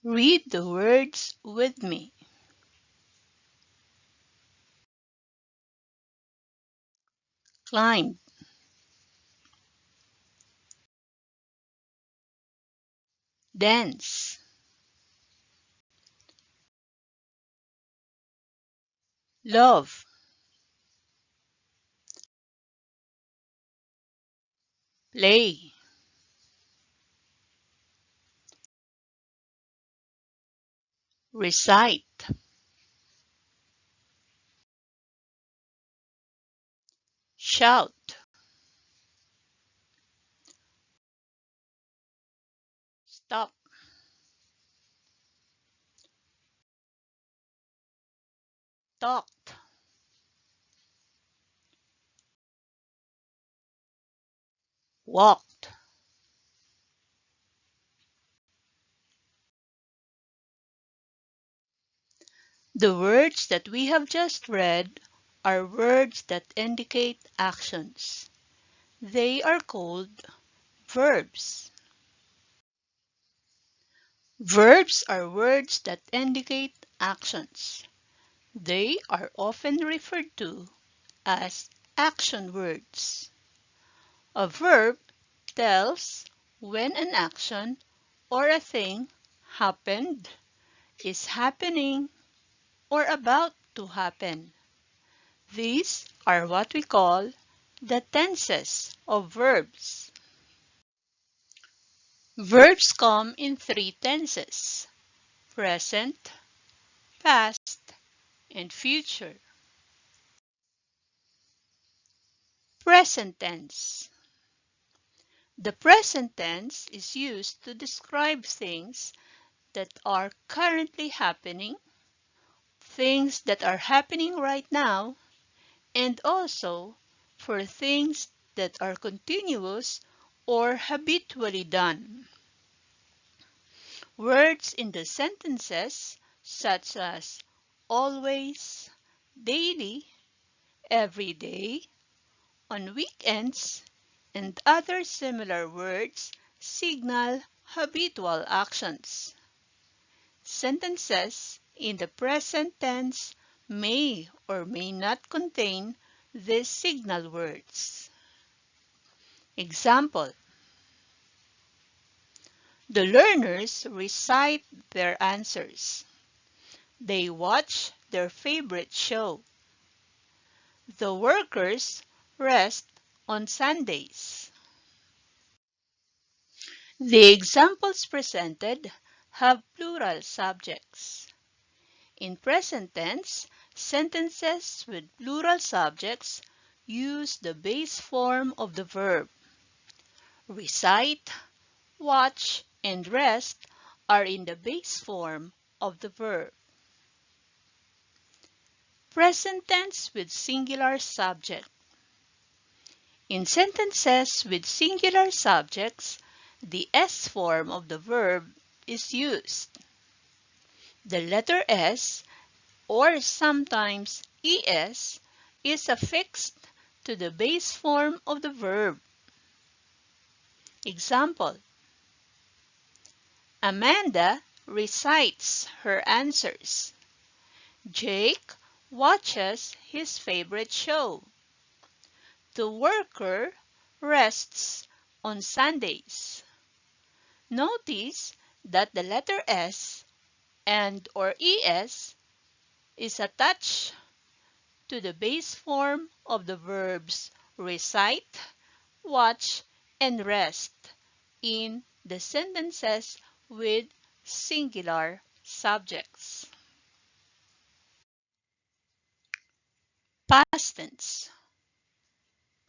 Read the words with me. Climb, dance, love, play, recite, shout, stop, talk, walked. The words that we have just read are words that indicate actions. They are called verbs. Verbs are words that indicate actions. They are often referred to as action words. A verb tells when an action or a thing happened, is happening, or about to happen. These are what we call the tenses of verbs. Verbs come in three tenses: present, past, and future. Present tense. The present tense is used to describe things that are currently happening, things that are happening right now, and also for things that are continuous or habitually done. Words in the sentences such as always, daily, every day, on weekends, and other similar words signal habitual actions. Sentences in the present tense may or may not contain these signal words. Example: the learners recite their answers. They watch their favorite show. The workers rest on Sundays. The examples presented have plural subjects. In present tense, sentences with plural subjects use the base form of the verb. Recite, watch, and rest are in the base form of the verb. Present tense with singular subject. In sentences with singular subjects, the S form of the verb is used. The letter S, or sometimes ES, is affixed to the base form of the verb. Example: Amanda recites her answers. Jake watches his favorite show. The worker rests on Sundays. Notice that the letter S and or ES is attached to the base form of the verbs recite, watch, and rest in the sentences with singular subjects. Past tense.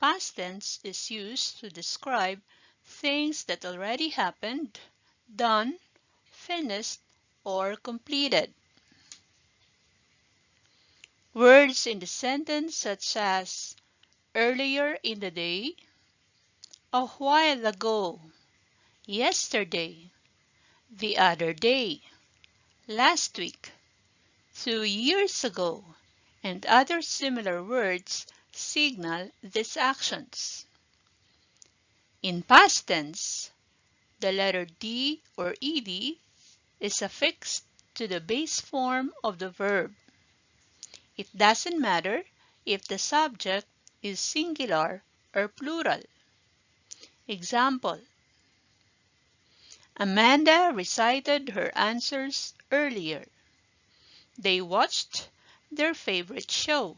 Past tense is used to describe things that already happened, done, finished, or completed. Words in the sentence such as earlier in the day, a while ago, yesterday, the other day, last week, 2 years ago, and other similar words signal these actions. In past tense, the letter D or ED is affixed to the base form of the verb. It doesn't matter if the subject is singular or plural. Example: Amanda recited her answers earlier. They watched their favorite show.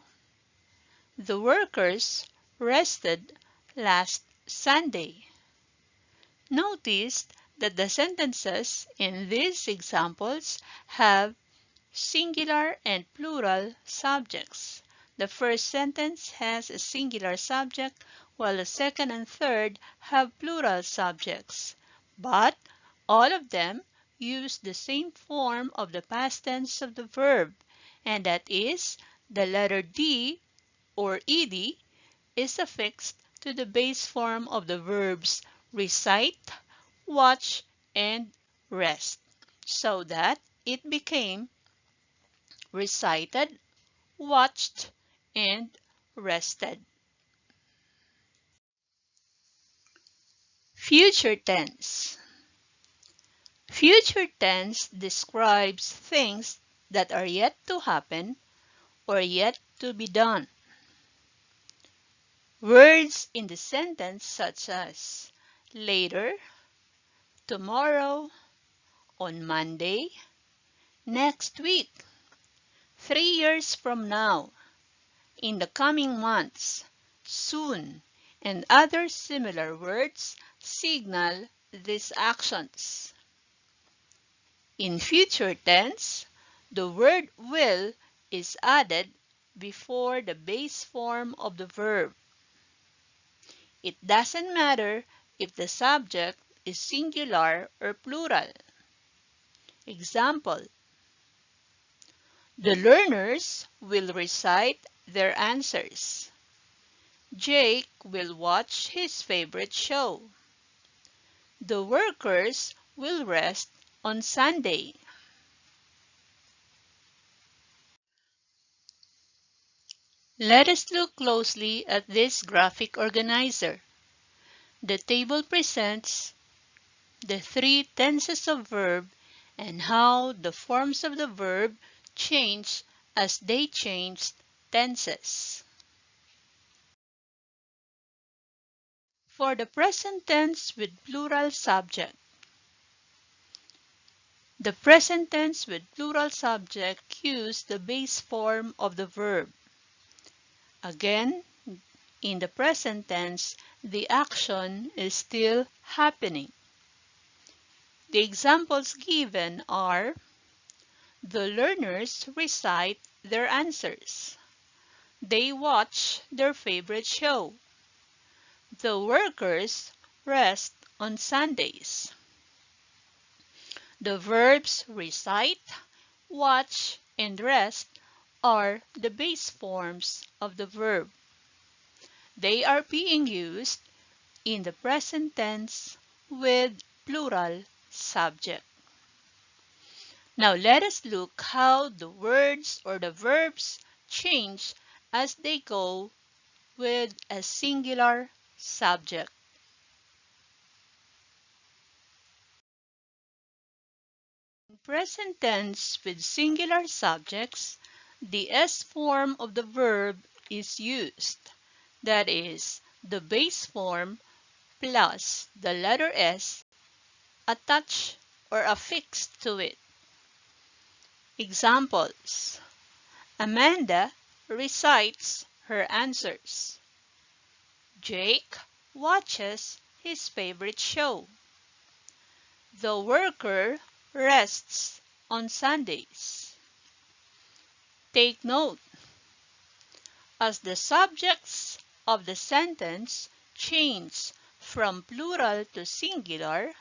The workers rested last Sunday. Notice that the sentences in these examples have singular and plural subjects. The first sentence has a singular subject, while the second and third have plural subjects. But all of them use the same form of the past tense of the verb, and that is the letter D or ed is affixed to the base form of the verbs recite, watch, and rest, so that it became recited, watched, and rested. Future tense. Future tense describes things that are yet to happen or yet to be done. Words in the sentence such as later, tomorrow, on Monday, next week, 3 years from now, in the coming months, soon, and other similar words signal these actions. In future tense, the word will is added before the base form of the verb. It doesn't matter if the subject is singular or plural. Example: The learners will recite their answers. Jake will watch his favorite show. The workers will rest on Sunday. Let us look closely at this graphic organizer. The table presents the three tenses of verb and how the forms of the verb change as they changed tenses. For the present tense with plural subject, the present tense with plural subject use the base form of the verb. Again, in the present tense, the action is still happening. The examples given are: the learners recite their answers. They watch their favorite show. The workers rest on Sundays. The verbs recite, watch, and rest are the base forms of the verb. They are being used in the present tense with plural subject. Now let us look how the words or the verbs change as they go with a singular subject. In present tense with singular subjects, the S form of the verb is used. That is, the base form plus the letter S attached or affixed to it. Examples: Amanda recites her answers. Jake watches his favorite show. The worker rests on Sundays. Take note, as the subjects of the sentence change from plural to singular,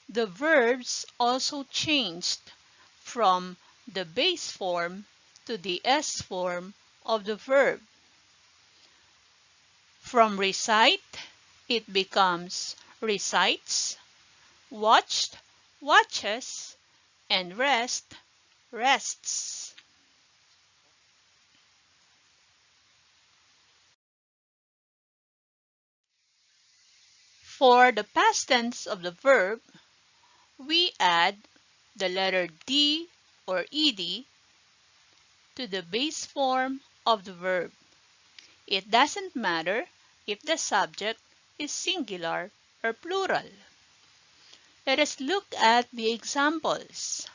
the verbs also changed from the base form to the S form of the verb. From recite, it becomes recites, watched, watches, and rest, rests. For the past tense of the verb, we add the letter D or ed to the base form of the verb. It doesn't matter if the subject is singular or plural. Let us look at the examples.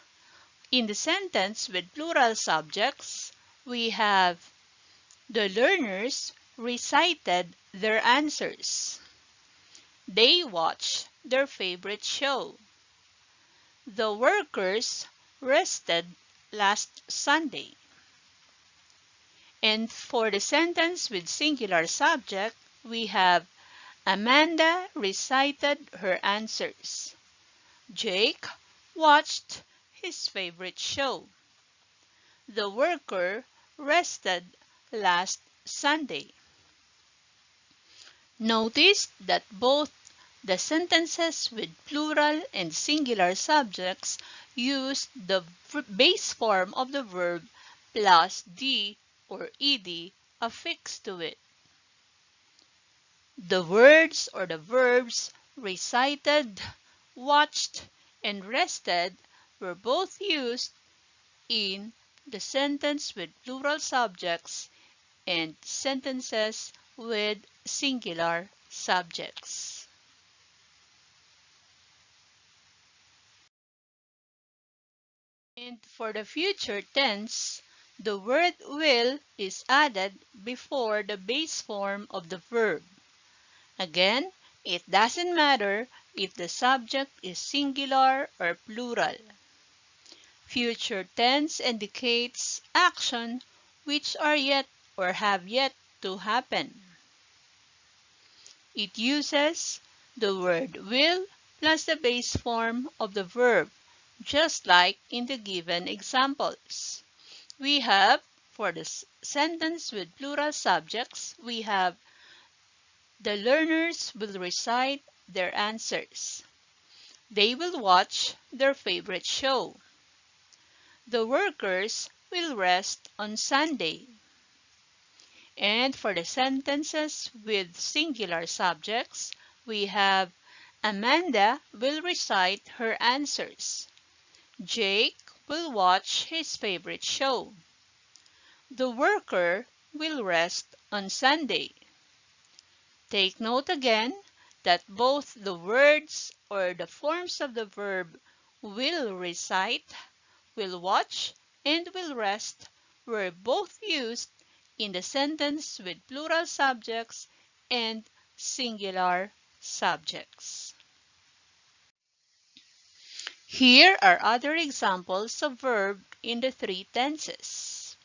In the sentence with plural subjects, we have the learners recited their answers. They watched their favorite show. The workers rested last Sunday. And for the sentence with singular subject, we have Amanda recited her answers. Jake watched his favorite show. The worker rested last Sunday. Notice that both the sentences with plural and singular subjects use the base form of the verb plus D or ed affixed to it. The words or the verbs recited, watched, and rested were both used in the sentence with plural subjects and sentences with singular subjects. And for the future tense, the word will is added before the base form of the verb. Again, it doesn't matter if the subject is singular or plural. Future tense indicates action which are yet or have yet to happen. It uses the word will plus the base form of the verb, just like in the given examples. We have, for the sentence with plural subjects, we have the learners will recite their answers. They will watch their favorite show. The workers will rest on Sunday. And for the sentences with singular subjects, we have Amanda will recite her answers. Jake will watch his favorite show. The worker will rest on Sunday. Take note again that both the words or the forms of the verb will recite, will watch, and will rest were both used in the sentence with plural subjects and singular subjects. Here are other examples of verb in the three tenses.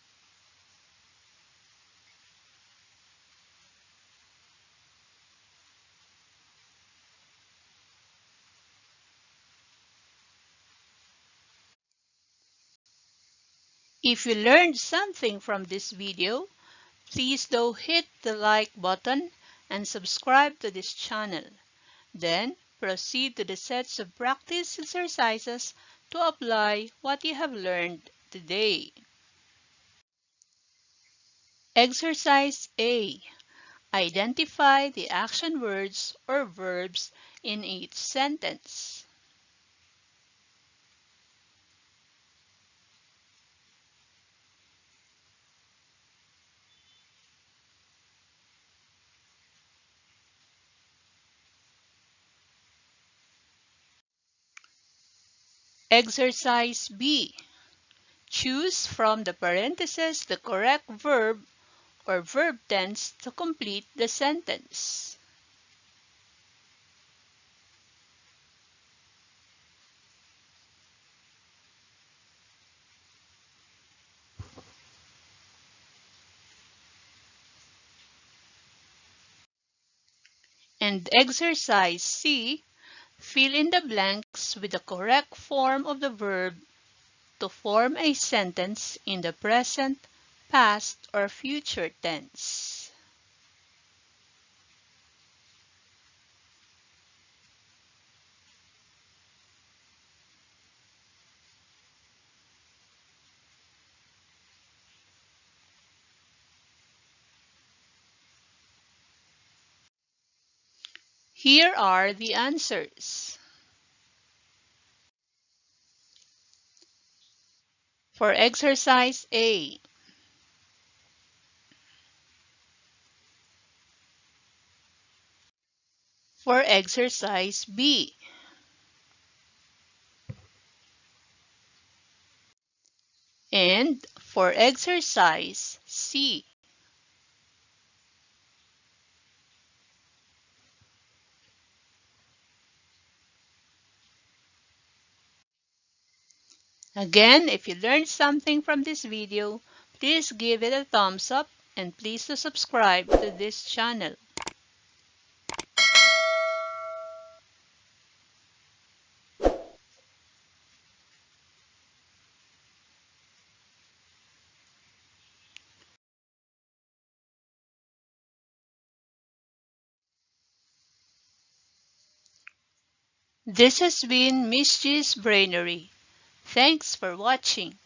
If you learned something from this video, please do hit the like button and subscribe to this channel. Then proceed to the sets of practice exercises to apply what you have learned today. Exercise A. Identify the action words or verbs in each sentence. Exercise B. Choose from the parentheses the correct verb or verb tense to complete the sentence. And exercise C. Fill in the blanks with the correct form of the verb to form a sentence in the present, past, or future tense. Here are the answers. For exercise A. For exercise B. And for exercise C. Again, if you learned something from this video, please give it a thumbs up and please to subscribe to this channel. This has been Miss G's Brainery. Thanks for watching.